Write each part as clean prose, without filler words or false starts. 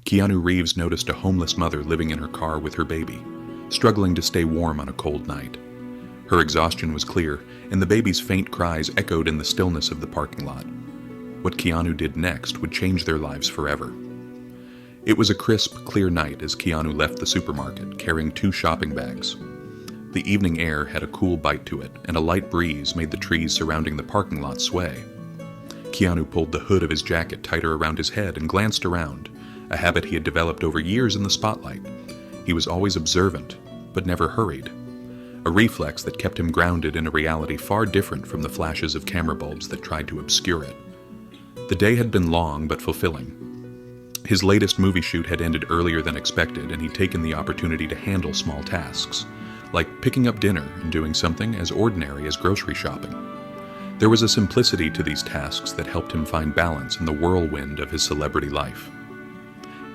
Keanu Reeves noticed a homeless mother living in her car with her baby, struggling to stay warm on a cold night. Her exhaustion was clear, and the baby's faint cries echoed in the stillness of the parking lot. What Keanu did next would change their lives forever. It was a crisp, clear night as Keanu left the supermarket, carrying 2 shopping bags. The evening air had a cool bite to it, and a light breeze made the trees surrounding the parking lot sway. Keanu pulled the hood of his jacket tighter around his head and glanced around, a habit he had developed over years in the spotlight. He was always observant, but never hurried, a reflex that kept him grounded in a reality far different from the flashes of camera bulbs that tried to obscure it. The day had been long but fulfilling. His latest movie shoot had ended earlier than expected, and he'd taken the opportunity to handle small tasks, like picking up dinner and doing something as ordinary as grocery shopping. There was a simplicity to these tasks that helped him find balance in the whirlwind of his celebrity life.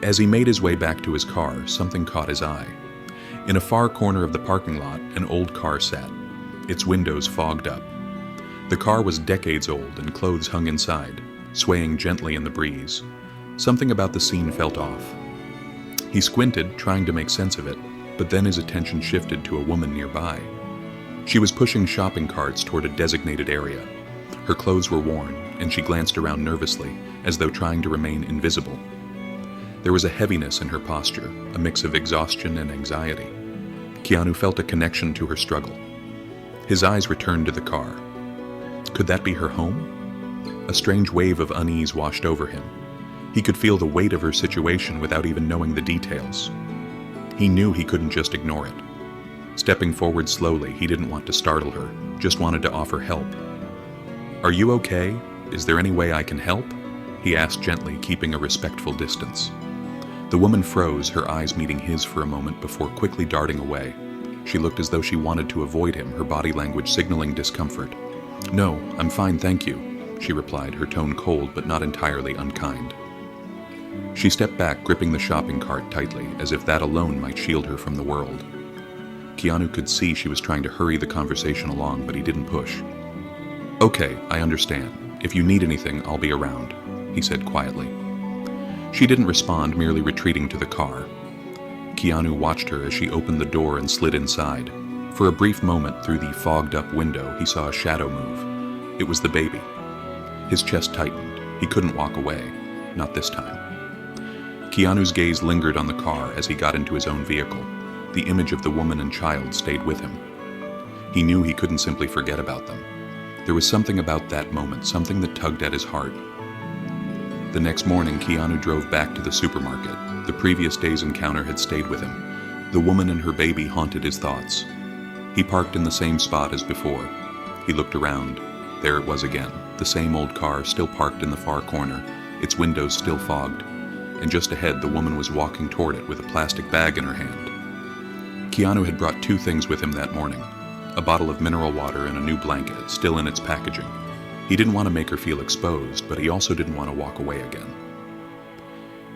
As he made his way back to his car, something caught his eye. In a far corner of the parking lot, an old car sat, its windows fogged up. The car was decades old and clothes hung inside, swaying gently in the breeze. Something about the scene felt off. He squinted, trying to make sense of it, but then his attention shifted to a woman nearby. She was pushing shopping carts toward a designated area. Her clothes were worn, and she glanced around nervously, as though trying to remain invisible. There was a heaviness in her posture, a mix of exhaustion and anxiety. Keanu felt a connection to her struggle. His eyes returned to the car. Could that be her home? A strange wave of unease washed over him. He could feel the weight of her situation without even knowing the details. He knew he couldn't just ignore it. Stepping forward slowly, he didn't want to startle her, just wanted to offer help. "Are you okay? Is there any way I can help?" he asked gently, keeping a respectful distance. The woman froze, her eyes meeting his for a moment before quickly darting away. She looked as though she wanted to avoid him, her body language signaling discomfort. "No, I'm fine, thank you," she replied, her tone cold but not entirely unkind. She stepped back, gripping the shopping cart tightly, as if that alone might shield her from the world. Keanu could see she was trying to hurry the conversation along, but he didn't push. "Okay, I understand. If you need anything, I'll be around," he said quietly. She didn't respond, merely retreating to the car. Keanu watched her as she opened the door and slid inside. For a brief moment through the fogged-up window, he saw a shadow move. It was the baby. His chest tightened. He couldn't walk away. Not this time. Keanu's gaze lingered on the car as he got into his own vehicle. The image of the woman and child stayed with him. He knew he couldn't simply forget about them. There was something about that moment, something that tugged at his heart. The next morning, Keanu drove back to the supermarket. The previous day's encounter had stayed with him. The woman and her baby haunted his thoughts. He parked in the same spot as before. He looked around. There it was again, the same old car still parked in the far corner, its windows still fogged. And just ahead, the woman was walking toward it with a plastic bag in her hand. Keanu had brought 2 things with him that morning, a bottle of mineral water and a new blanket, still in its packaging. He didn't want to make her feel exposed, but he also didn't want to walk away again.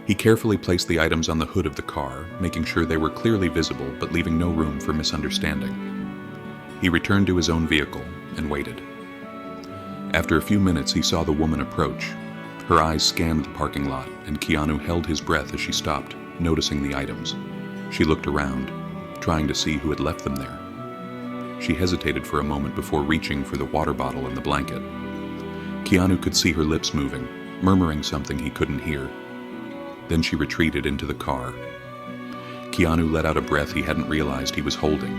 He carefully placed the items on the hood of the car, making sure they were clearly visible but leaving no room for misunderstanding. He returned to his own vehicle and waited. After a few minutes, he saw the woman approach. Her eyes scanned the parking lot, and Keanu held his breath as she stopped, noticing the items. She looked around, trying to see who had left them there. She hesitated for a moment before reaching for the water bottle and the blanket. Keanu could see her lips moving, murmuring something he couldn't hear. Then she retreated into the car. Keanu let out a breath he hadn't realized he was holding.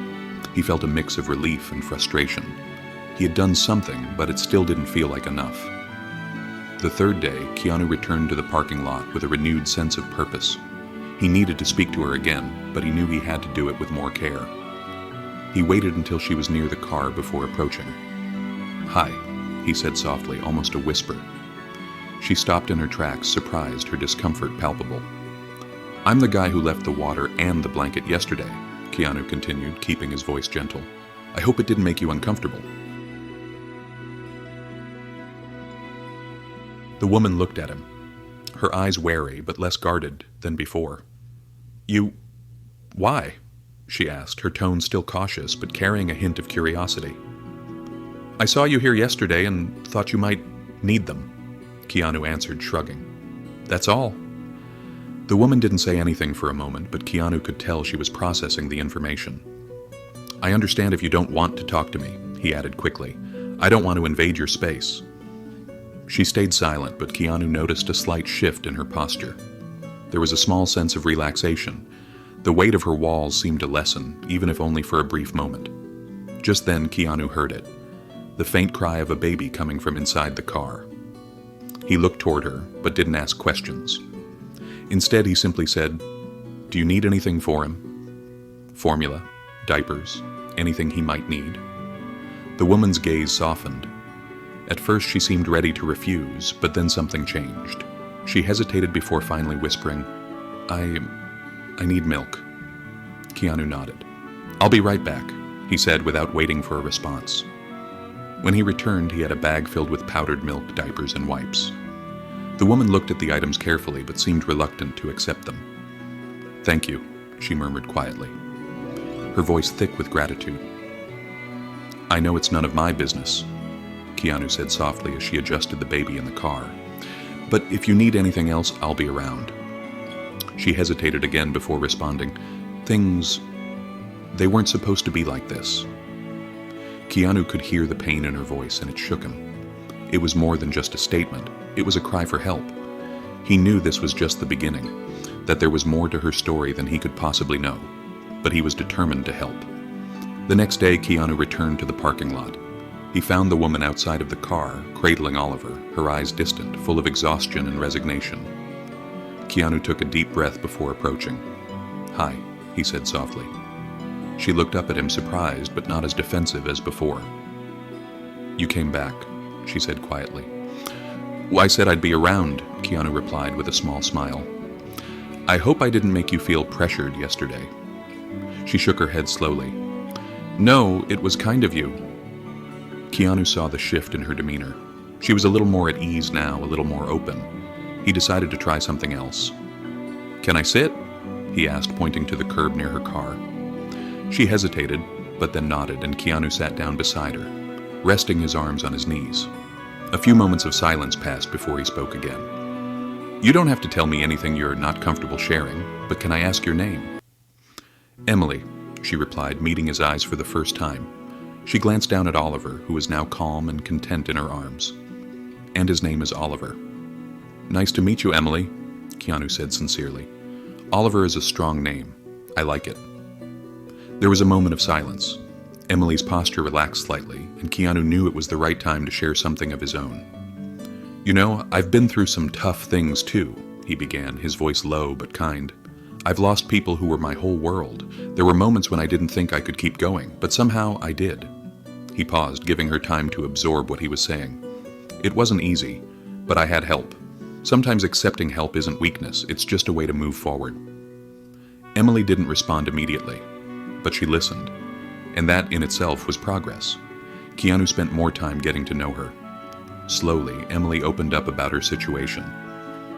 He felt a mix of relief and frustration. He had done something, but it still didn't feel like enough. The third day, Keanu returned to the parking lot with a renewed sense of purpose. He needed to speak to her again, but he knew he had to do it with more care. He waited until she was near the car before approaching. "Hi," he said softly, almost a whisper. She stopped in her tracks, surprised, her discomfort palpable. "I'm the guy who left the water and the blanket yesterday," Keanu continued, keeping his voice gentle. "I hope it didn't make you uncomfortable." The woman looked at him, her eyes wary but less guarded than before. Why?" she asked, her tone still cautious but carrying a hint of curiosity. "I saw you here yesterday and thought you might need them," Keanu answered, shrugging. "That's all." The woman didn't say anything for a moment, but Keanu could tell she was processing the information. "I understand if you don't want to talk to me," he added quickly. "I don't want to invade your space." She stayed silent, but Keanu noticed a slight shift in her posture. There was a small sense of relaxation. The weight of her walls seemed to lessen, even if only for a brief moment. Just then, Keanu heard it, the faint cry of a baby coming from inside the car. He looked toward her, but didn't ask questions. Instead, he simply said, "Do you need anything for him? Formula, diapers, anything he might need?" The woman's gaze softened. At first, she seemed ready to refuse, but then something changed. She hesitated before finally whispering, I need milk." Keanu nodded. "I'll be right back," he said without waiting for a response. When he returned, he had a bag filled with powdered milk, diapers, and wipes. The woman looked at the items carefully but seemed reluctant to accept them. "Thank you," she murmured quietly, her voice thick with gratitude. "I know it's none of my business," Keanu said softly as she adjusted the baby in the car. "But if you need anything else, I'll be around." She hesitated again before responding, They weren't supposed to be like this." Keanu could hear the pain in her voice, and it shook him. It was more than just a statement. It was a cry for help. He knew this was just the beginning, that there was more to her story than he could possibly know, but he was determined to help. The next day, Keanu returned to the parking lot. He found the woman outside of the car, cradling Oliver, her eyes distant, full of exhaustion and resignation. Keanu took a deep breath before approaching. "Hi," he said softly. She looked up at him, surprised, but not as defensive as before. "You came back," she said quietly. "Well, I said I'd be around," Keanu replied with a small smile. "I hope I didn't make you feel pressured yesterday." She shook her head slowly. "No, it was kind of you." Keanu saw the shift in her demeanor. She was a little more at ease now, a little more open. He decided to try something else. "Can I sit?" he asked, pointing to the curb near her car. She hesitated, but then nodded, and Keanu sat down beside her, resting his arms on his knees. A few moments of silence passed before he spoke again. "You don't have to tell me anything you're not comfortable sharing, but can I ask your name?" "Emily," she replied, meeting his eyes for the first time. She glanced down at Oliver, who was now calm and content in her arms. "And his name is Oliver." "Nice to meet you, Emily," Keanu said sincerely. "Oliver is a strong name. I like it." There was a moment of silence. Emily's posture relaxed slightly, and Keanu knew it was the right time to share something of his own. "You know, I've been through some tough things too," he began, his voice low but kind. "I've lost people who were my whole world. There were moments when I didn't think I could keep going, but somehow I did." He paused, giving her time to absorb what he was saying. "It wasn't easy, but I had help. Sometimes accepting help isn't weakness, it's just a way to move forward." Emily didn't respond immediately, but she listened, and that in itself was progress. Keanu spent more time getting to know her. Slowly, Emily opened up about her situation.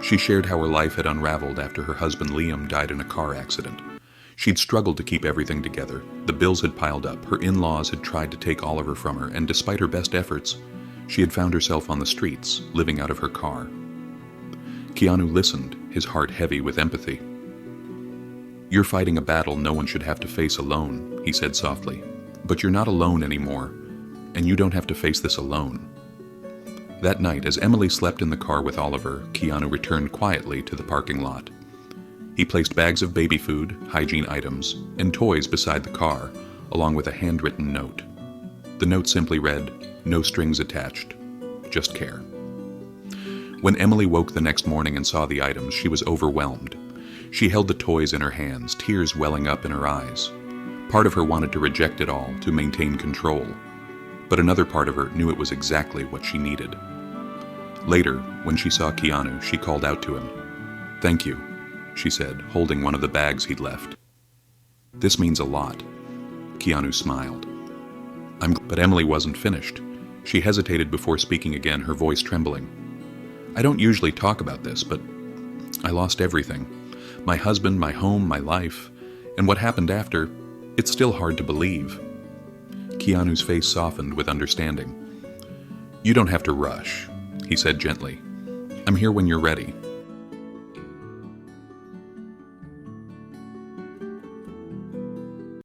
She shared how her life had unraveled after her husband Liam died in a car accident. She'd struggled to keep everything together. The bills had piled up, her in-laws had tried to take Oliver from her, and despite her best efforts, she had found herself on the streets, living out of her car. Keanu listened, his heart heavy with empathy. "You're fighting a battle no one should have to face alone," he said softly. "But you're not alone anymore, and you don't have to face this alone." That night, as Emily slept in the car with Oliver, Keanu returned quietly to the parking lot. He placed bags of baby food, hygiene items, and toys beside the car, along with a handwritten note. The note simply read, "No strings attached, just care." When Emily woke the next morning and saw the items, she was overwhelmed. She held the toys in her hands, tears welling up in her eyes. Part of her wanted to reject it all, to maintain control. But another part of her knew it was exactly what she needed. Later, when she saw Keanu, she called out to him. "Thank you," she said, holding one of the bags he'd left. "This means a lot." Keanu smiled. But Emily wasn't finished. She hesitated before speaking again, her voice trembling. "I don't usually talk about this, but I lost everything. My husband, my home, my life, and what happened after, it's still hard to believe." Keanu's face softened with understanding. "You don't have to rush," he said gently. "I'm here when you're ready.